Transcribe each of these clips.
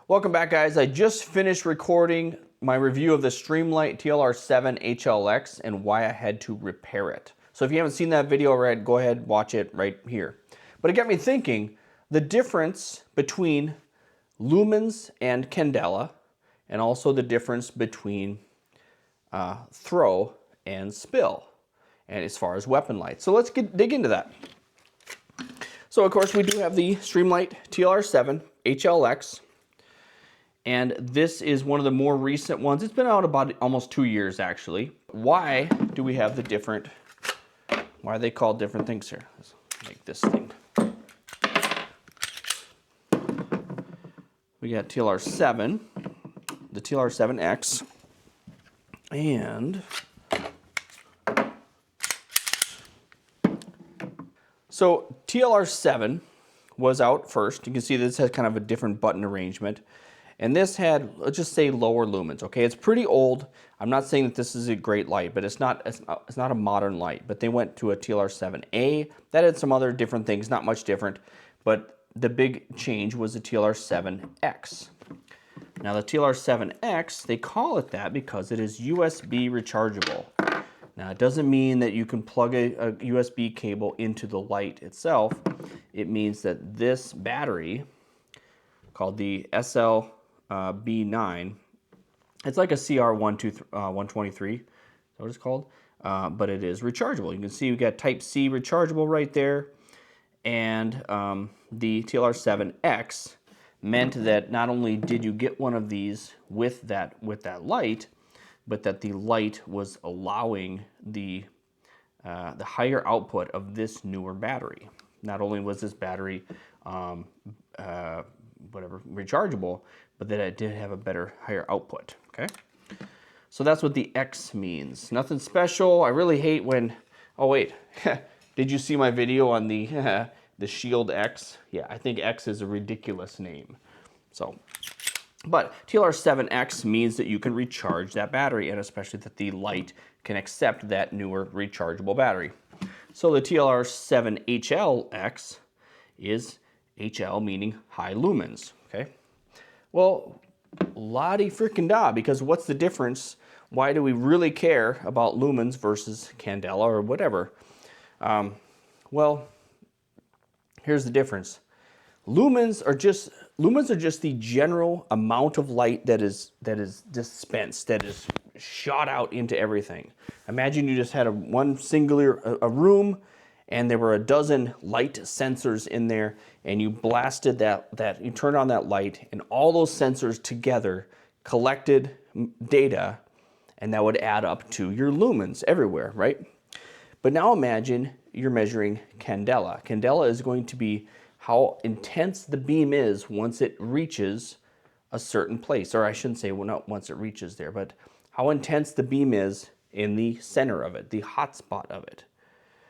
Welcome back, guys. I just finished recording my review of the Streamlight TLR-7 HL-X and why I had to repair it. So if you haven't seen that video already, go ahead, watch it right here. But it got me thinking, the difference between Lumens and Candela, and also the difference between throw and spill, and as far as weapon light. So let's dig into that. So of course we do have the Streamlight TLR-7 HL-X. And this is one of the more recent ones. It's been out about almost 2 years, actually. Why do we have the different, why are they called different things here? Let's make this thing. We got TLR-7, the TLR-7 X, and so TLR-7 was out first. You can see this has kind of a different button arrangement. And this had, let's just say, lower lumens. Okay, it's pretty old. I'm not saying that this is a great light, but it's not a modern light. But they went to a TLR-7A. That had some other different things, not much different. But the big change was the TLR-7 X. Now the TLR-7 X, they call it that because it is USB rechargeable. Now it doesn't mean that you can plug a USB cable into the light itself. It means that this battery, called the SL-B9, it's like a CR123, is that what it's called? But it is rechargeable. You can see we got Type C rechargeable right there, and the TLR-7 X meant that not only did you get one of these with that light, but that the light was allowing the higher output of this newer battery. Not only was this battery rechargeable, but that it did have a better, higher output. Okay, so that's what the X means. Nothing special. I really hate when. Oh wait, did you see my video on the the Shield X? Yeah, I think X is a ridiculous name. So, but TLR-7 X means that you can recharge that battery, and especially that the light can accept that newer rechargeable battery. So the TLR-7 HL-X is HL meaning high lumens, okay? Well, la-di frickin' da, because what's the difference? Why do we really care about lumens versus Candela or whatever? Well, here's the difference. Lumens are just the general amount of light that is dispensed, that is shot out into everything. Imagine you just had one singular room, and there were a dozen light sensors in there, and you blasted you turned on that light, and all those sensors together collected data, and that would add up to your lumens everywhere, right? But now imagine you're measuring Candela. Candela is going to be how intense the beam is once it reaches a certain place, or I shouldn't say, well, not once it reaches there, but how intense the beam is in the center of it, the hot spot of it.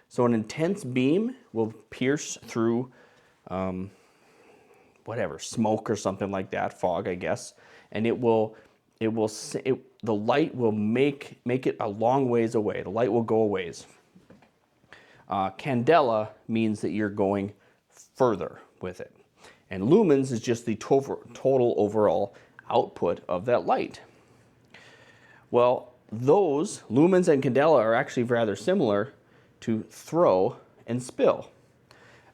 So an intense beam will pierce through smoke or something like that, fog, I guess, and the light will make it a long ways away. The light will go a ways. Candela means that you're going further with it. And lumens is just the total overall output of that light. Well, those lumens and Candela are actually rather similar to throw and spill.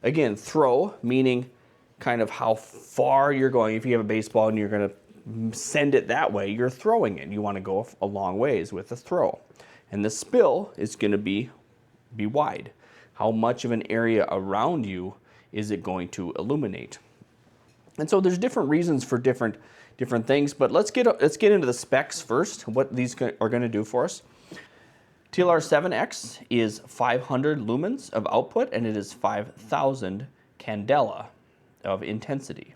Again, throw meaning kind of how far you're going. If you have a baseball and you're going to send it that way, you're throwing it. You want to go a long ways with the throw. And the spill is going to be wide. How much of an area around you is it going to illuminate? And so there's different reasons for different things, but let's get into the specs first, what these are going to do for us. TLR-7 X is 500 lumens of output, and it is 5,000 candela of intensity.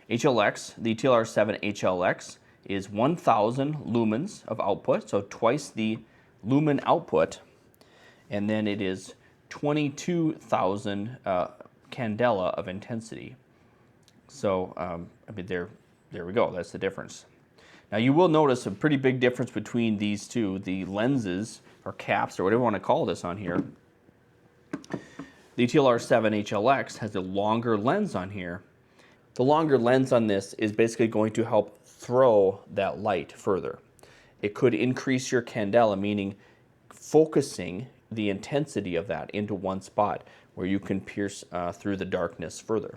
HL-X, the TLR-7 HL-X, is 1,000 lumens of output, so twice the lumen output, and then it is 22,000 candela of intensity. So, I mean, there we go. That's the difference. Now, you will notice a pretty big difference between these two, the lenses, or caps, or whatever you want to call this on here. The TLR-7 HL-X has a longer lens on here, The longer lens on this is basically going to help throw that light further. It could increase your candela, meaning focusing the intensity of that into one spot where you can pierce through the darkness further.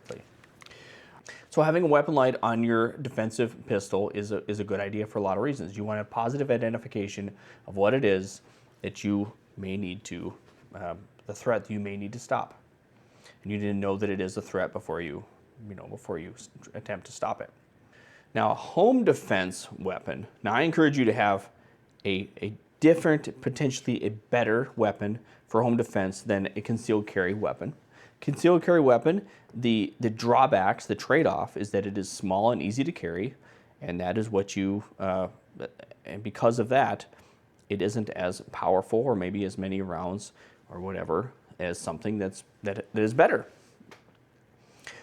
So having a weapon light on your defensive pistol is a good idea for a lot of reasons. You want a positive identification of what it is that you may need to, the threat that you may need to stop. And you didn't know that it is a threat before you attempt to stop it. Now, a home defense weapon, now I encourage you to have a different, potentially a better weapon for home defense than a concealed carry weapon. Concealed carry weapon, the drawbacks, the trade-off is that it is small and easy to carry, and that is what you, and because of that, it isn't as powerful or maybe as many rounds or whatever as something that is better.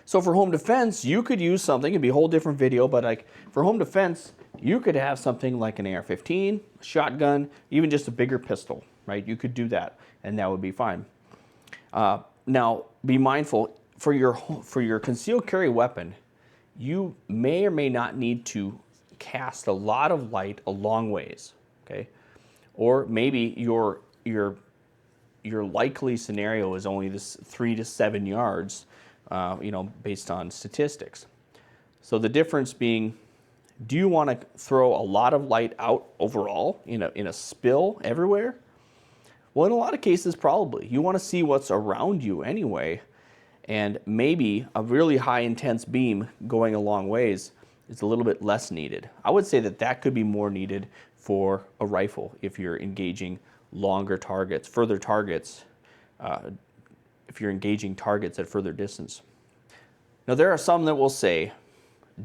So for home defense, you could use something, it'd be a whole different video, but like for home defense, you could have something like an AR-15, a shotgun, even just a bigger pistol, right? You could do that, and that would be fine. Now, be mindful, for your concealed carry weapon, you may or may not need to cast a lot of light a long ways, okay? Or maybe your likely scenario is only this 3 to 7 yards, based on statistics. So the difference being, do you want to throw a lot of light out overall in a spill everywhere? Well, in a lot of cases, probably. You want to see what's around you anyway, and maybe a really high intense beam going a long ways is a little bit less needed. I would say that could be more needed for a rifle if you're engaging longer targets, further targets, if you're engaging targets at further distance. Now, there are some that will say,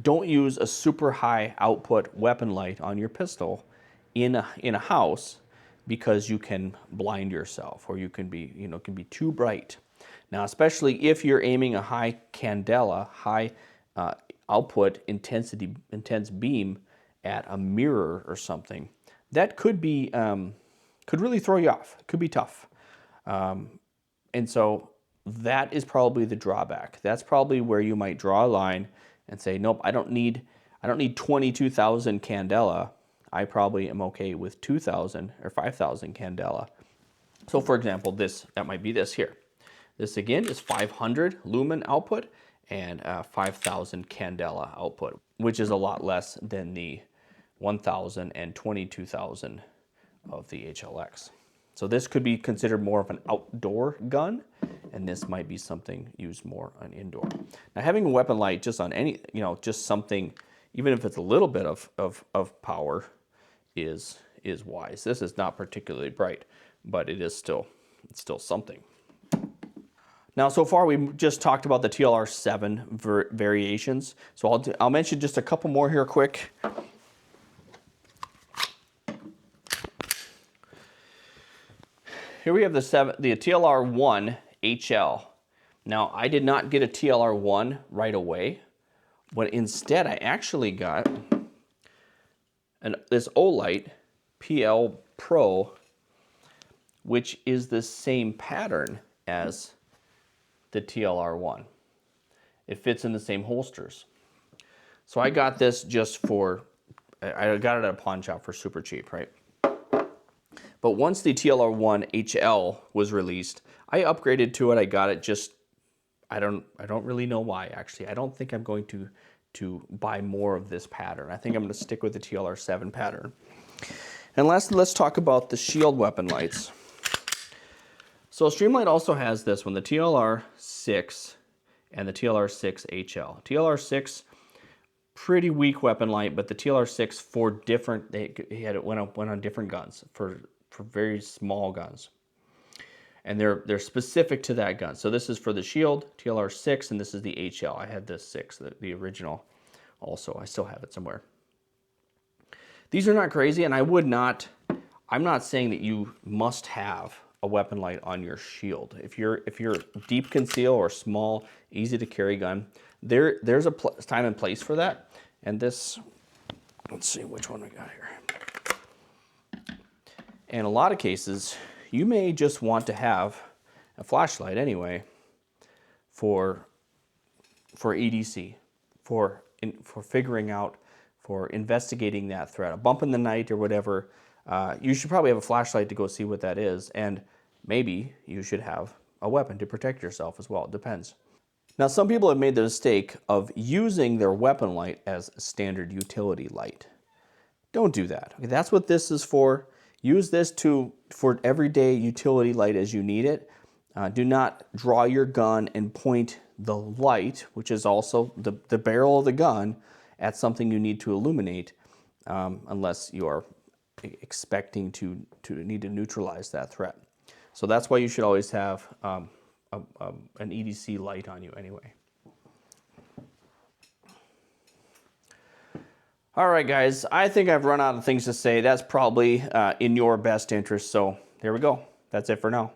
don't use a super high output weapon light on your pistol in a house because you can blind yourself, or you can be, can be too bright. Now, especially if you're aiming a high candela, high output intense beam at a mirror or something, that could be, could really throw you off. It could be tough. And so that is probably the drawback. That's probably where you might draw a line and say, nope, I don't need 22,000 candela. I probably am okay with 2,000 or 5,000 candela. So for example, that might be this here. This again is 500 lumen output and 5,000 candela output, which is a lot less than the 1,000 and 22,000 of the HL-X. So this could be considered more of an outdoor gun, and this might be something used more on indoor. Now, having a weapon light just on any, just something, even if it's a little bit of power, is wise. This is not particularly bright, but it's still something. Now, so far we've just talked about the TLR-7 variations. So I'll mention just a couple more here quick. Here we have the TLR-1 HL. Now, I did not get a TLR-1 right away, but instead I actually got this Olight PL Pro, which is the same pattern as the TLR-1. It fits in the same holsters. So I got this just I got it at a pawn shop for super cheap, right? But once the TLR-1 HL was released, I upgraded to it. I got it just, I don't really know why, actually. I don't think I'm going to buy more of this pattern. I think I'm going to stick with the TLR-7 pattern. And lastly, let's talk about the shield weapon lights. So Streamlight also has this one, the TLR-6 and the TLR-6 HL. TLR-6, pretty weak weapon light, but the TLR-6 for different, it went on different guns for very small guns. And they're specific to that gun. So this is for the shield, TLR-6, and this is the HL. I had this 6, the original also. I still have it somewhere. These are not crazy, and I'm not saying that you must have a weapon light on your shield. If you're deep conceal or small, easy to carry gun, there's a time and place for that. And this, let's see which one we got here. In a lot of cases, you may just want to have a flashlight anyway for EDC, for figuring out, for investigating that threat. A bump in the night or whatever, you should probably have a flashlight to go see what that is, and maybe you should have a weapon to protect yourself as well. It depends. Now, some people have made the mistake of using their weapon light as a standard utility light. Don't do that. Okay, that's what this is for. Use this for everyday utility light as you need it. Do not draw your gun and point the light, which is also the barrel of the gun, at something you need to illuminate, unless you are expecting to need to neutralize that threat. So that's why you should always have an EDC light on you anyway. All right, guys, I think I've run out of things to say. That's probably in your best interest, so there we go. That's it for now.